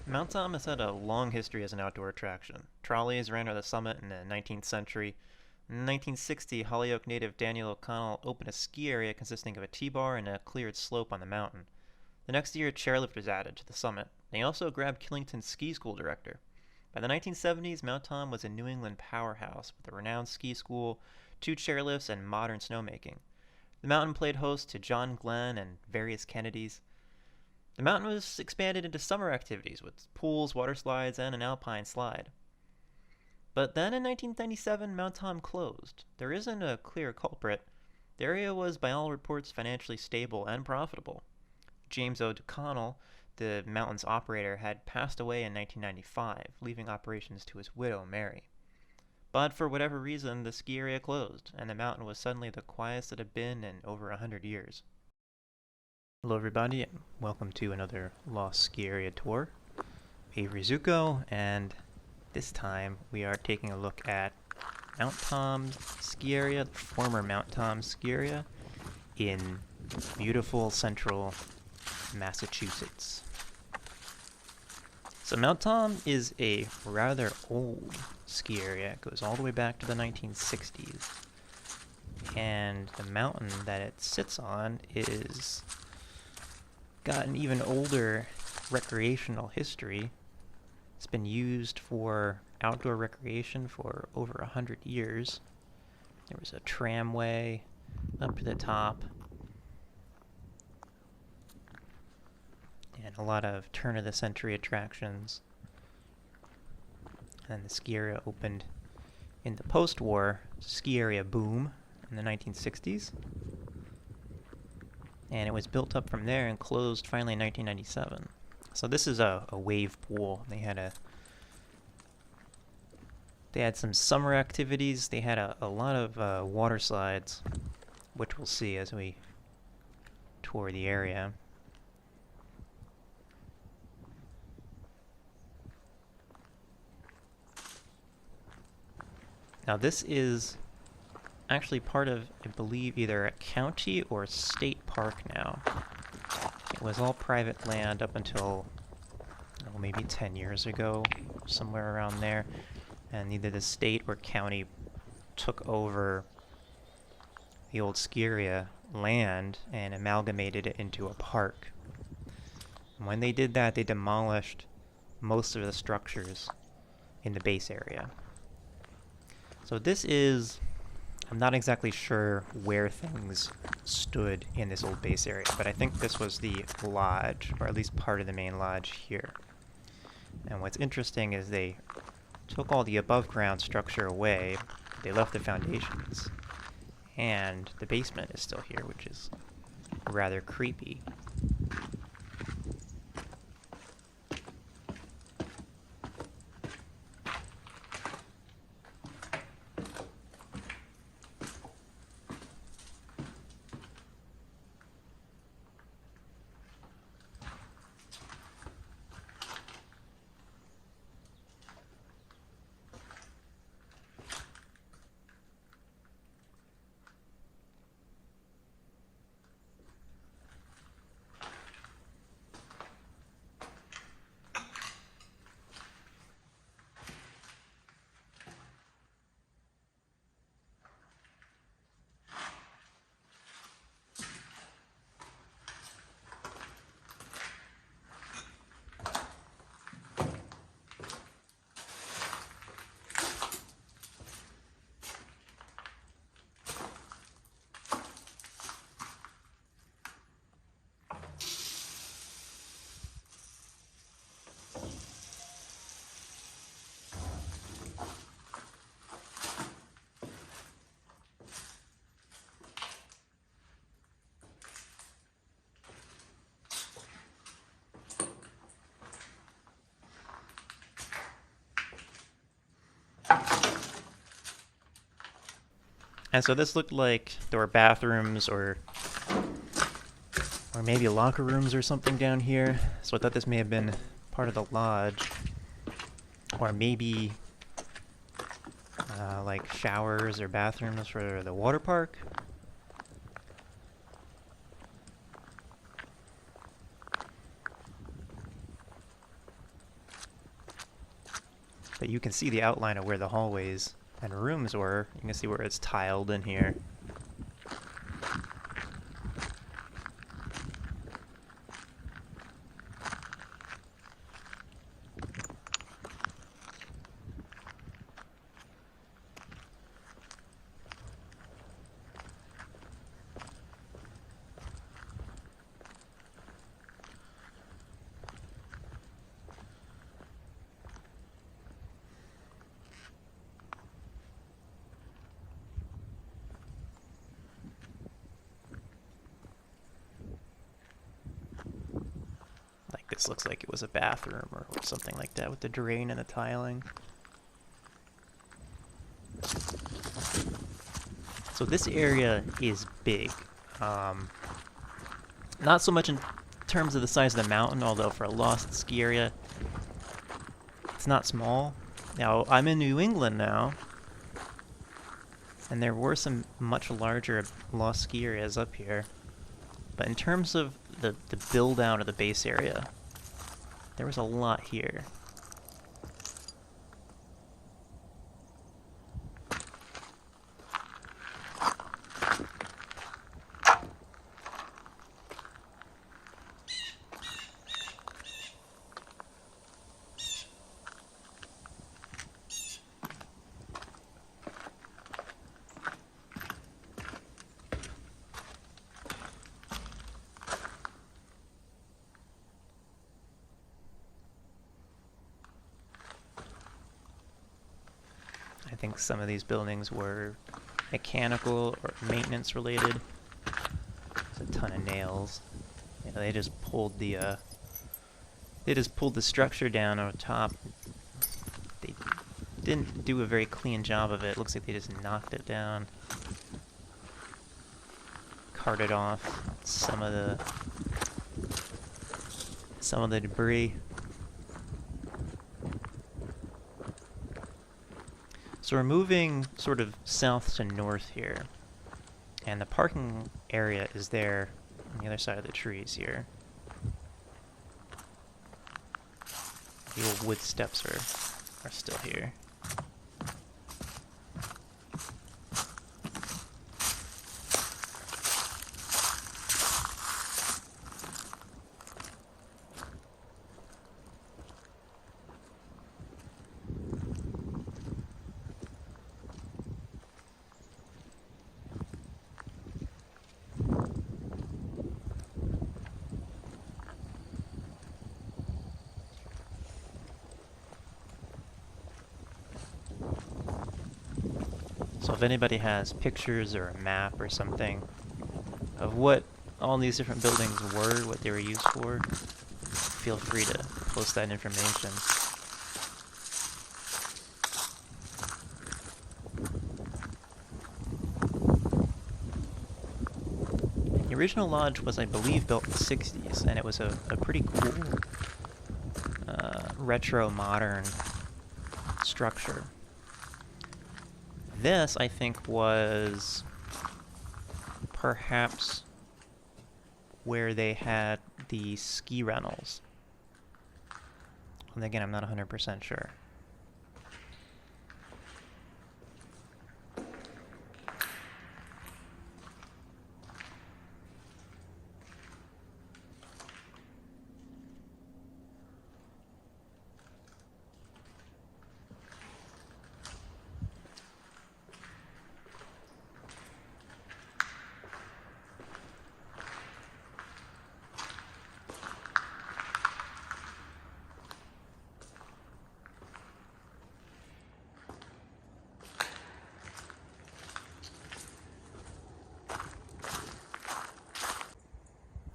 Mount Tom has had a long history as an outdoor attraction. Trolleys ran to the summit in the 19th century. In 1960, Holyoke native Daniel O'Connell opened a ski area consisting of a T-bar and a cleared slope on the mountain. The next year, a chairlift was added to the summit. They also grabbed Killington's ski school director. By the 1970s, Mount Tom was a New England powerhouse with a renowned ski school, two chairlifts, and modern snowmaking. The mountain played host to John Glenn and various Kennedys. The mountain was expanded into summer activities with pools, water slides, and an alpine slide. But then in 1997, Mount Tom closed. There isn't a clear culprit. The area was, by all reports, financially stable and profitable. James O'Connell, the mountain's operator, had passed away in 1995, leaving operations to his widow, Mary. But for whatever reason, the ski area closed, and the mountain was suddenly the quietest it had been in over 100 years. Hello everybody, and welcome to another Lost Ski Area tour. Avery Zucco, and this time we are taking a look at Mount Tom ski area, the former Mount Tom ski area in beautiful central Massachusetts. So Mount Tom is a rather old ski area. It goes all the way back to the 1960s. And the mountain that it sits on is got an even older recreational history. It's been used for outdoor recreation for over 100 years. There was a tramway up to the top, and a lot of turn-of-the-century attractions. And the ski area opened in the post-war ski area boom in the 1960s. And it was built up from there and closed finally in 1997. So this is a wave pool. They had some summer activities. They had a lot of water slides, which we'll see as we tour the area. Now this is actually part of, I believe, either a county or a state park now. It was all private land up until maybe 10 years ago, somewhere around there. And either the state or county took over the old ski area land and amalgamated it into a park. And when they did that, they demolished most of the structures in the base area. So this is, I'm not exactly sure where things stood in this old base area, but I think this was the lodge, or at least part of the main lodge here. And what's interesting is they took all the above-ground structure away, they left the foundations, and the basement is still here, which is rather creepy. And so this looked like there were bathrooms or maybe locker rooms or something down here. So I thought this may have been part of the lodge. Or maybe like showers or bathrooms for the water park. But you can see the outline of where the hallways and rooms were. You can see where it's tiled in here. This looks like it was a bathroom or something like that with the drain and the tiling. So this area is big. Not so much in terms of the size of the mountain, although for a lost ski area, it's not small. Now, I'm in New England now, and there were some much larger lost ski areas up here. But in terms of the build out of the base area, there was a lot here. I think some of these buildings were mechanical or maintenance related. There's a ton of nails. You know, they just pulled the structure down on top. They didn't do a very clean job of it. Looks like they just knocked it down, carted off some of the debris. So we're moving sort of south to north here, and the parking area is there on the other side of the trees here. The old wood steps are still here. So if anybody has pictures or a map or something of what all these different buildings were, what they were used for, feel free to post that information. The original lodge was, I believe, built in the 60s, and it was a pretty cool retro modern structure. This, I think, was perhaps where they had the ski rentals. And again, I'm not 100% sure.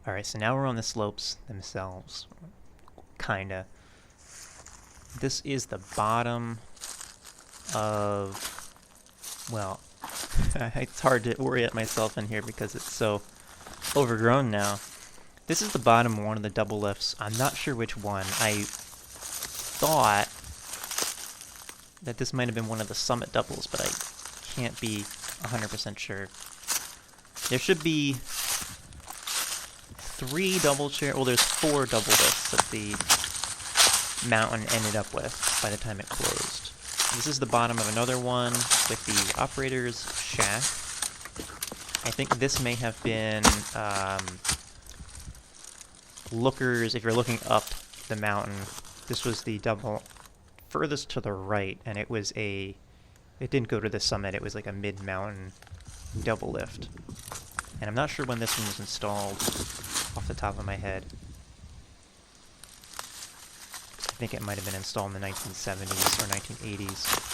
Alright, so now we're on the slopes themselves. Kinda. This is the bottom of... well, it's hard to orient myself in here because it's so overgrown now. This is the bottom of one of the double lifts. I'm not sure which one. I thought that this might have been one of the summit doubles, but I can't be 100% sure. There should be 3 double chair. Well, there's 4 double lifts at mountain ended up with by the time it closed. This is the bottom of another one with the operator's shack. I think this may have been lookers, if you're looking up the mountain. This was the double furthest to the right, and it didn't go to the summit, it was like a mid-mountain double lift. And I'm not sure when this one was installed off the top of my head. I think it might have been installed in the 1970s or 1980s.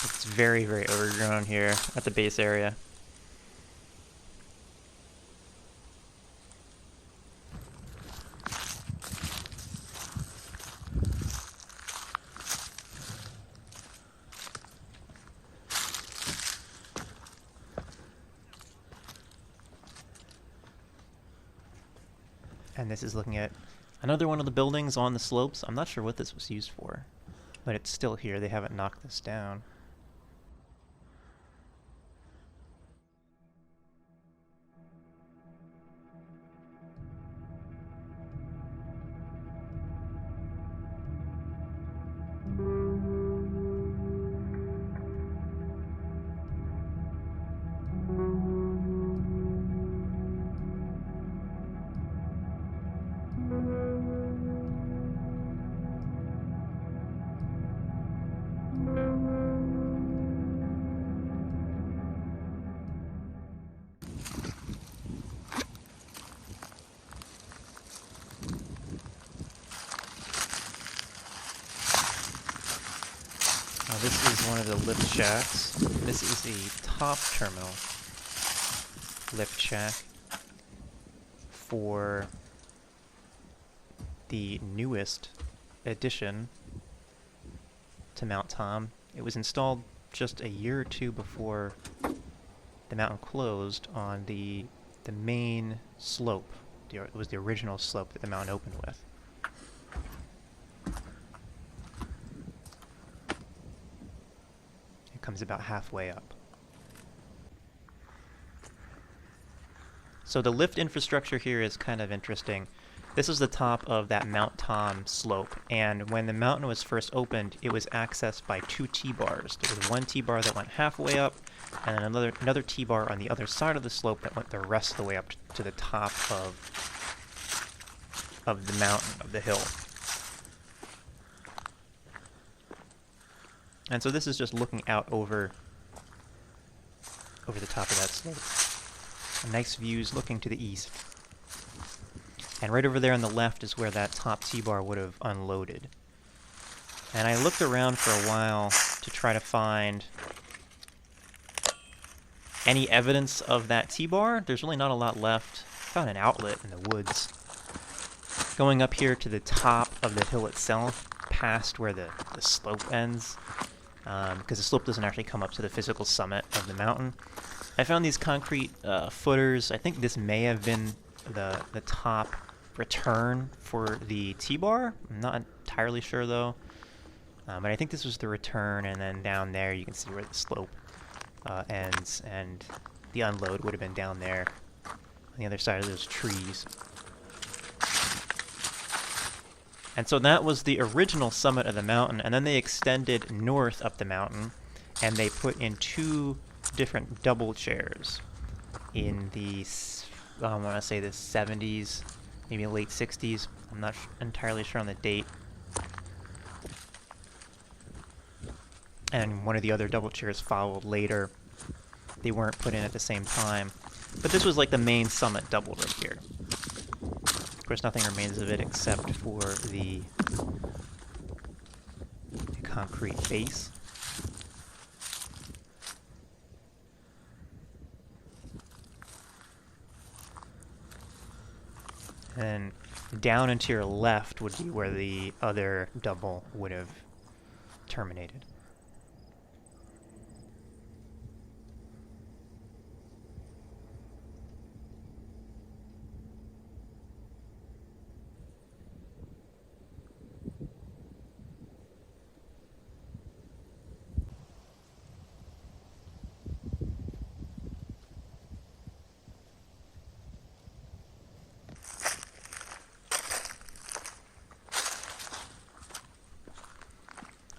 It's very, very overgrown here at the base area. And this is looking at another one of the buildings on the slopes. I'm not sure what this was used for, but it's still here. They haven't knocked this down. This is one of the lift shacks. This is the top terminal lift shack for the newest addition to Mount Tom. It was installed just a year or two before the mountain closed on the main slope. It was the original slope that the mountain opened with. Comes about halfway up. So the lift infrastructure here is kind of interesting. This is the top of that Mount Tom slope, and when the mountain was first opened, it was accessed by two T-bars. There was one T-bar that went halfway up, and then another T-bar on the other side of the slope that went the rest of the way up to the top of the mountain, of the hill. And so this is just looking out over the top of that slope. Nice views looking to the east. And right over there on the left is where that top T-bar would have unloaded. And I looked around for a while to try to find any evidence of that T-bar. There's really not a lot left. Found an outlet in the woods. Going up here to the top of the hill itself, past where the slope ends, because the slope doesn't actually come up to the physical summit of the mountain. I found these concrete footers. I think this may have been the top return for the T-bar. I'm not entirely sure though. But I think this was the return, and then down there you can see where the slope ends, and the unload would have been down there on the other side of those trees. And so that was the original summit of the mountain, and then they extended north up the mountain, and they put in two different double chairs in the, I want to say the 70s, maybe late 60s. I'm not entirely sure on the date. And one of the other double chairs followed later. They weren't put in at the same time. But this was like the main summit double right here. Of course, nothing remains of it except for the concrete base. And down and to your left would be where the other double would have terminated.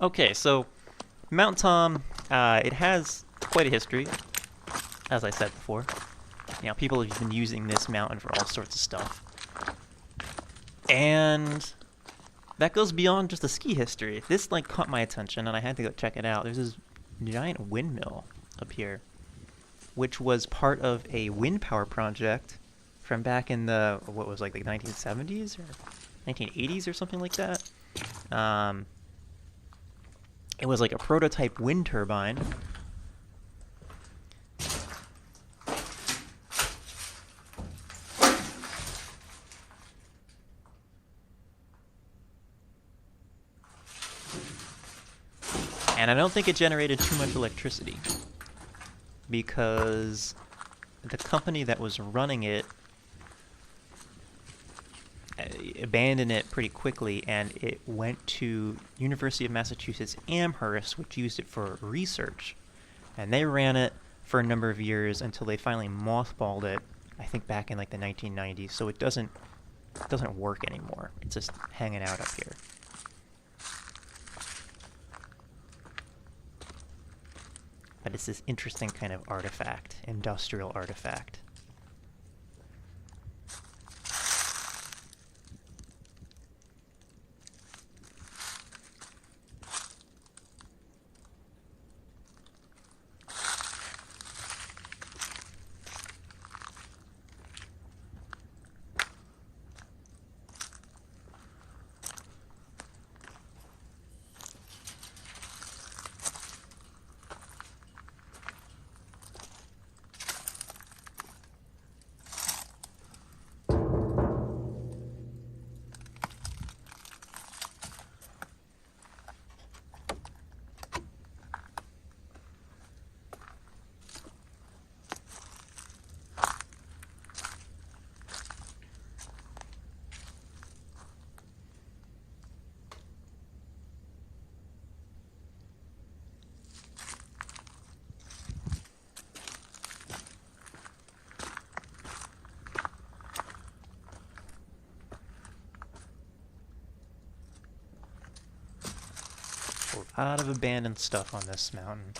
Okay, so Mount Tom, it has quite a history, as I said before. You know, people have been using this mountain for all sorts of stuff. And that goes beyond just the ski history. This, like, caught my attention, and I had to go check it out. There's this giant windmill up here, which was part of a wind power project from back in the, what was, like, the 1970s or 1980s or something like that. It was like a prototype wind turbine. And I don't think it generated too much electricity because the company that was running it abandoned it pretty quickly, and it went to University of Massachusetts Amherst, which used it for research. And they ran it for a number of years until they finally mothballed it, I think back in like the 1990s, so it doesn't work anymore. It's just hanging out up here. But it's this interesting kind of artifact, industrial artifact. A lot of abandoned stuff on this mountain.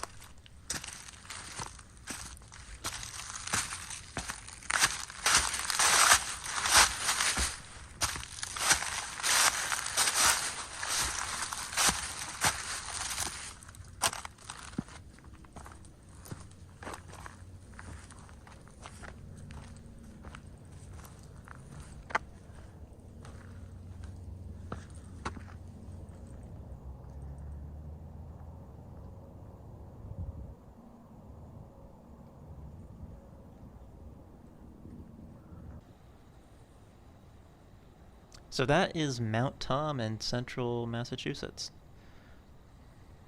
So that is Mount Tom in central Massachusetts.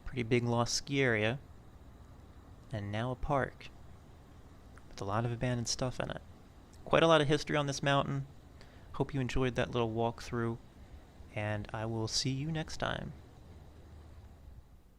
Pretty big lost ski area, and now a park with a lot of abandoned stuff in it. Quite a lot of history on this mountain. Hope you enjoyed that little walkthrough, and I will see you next time.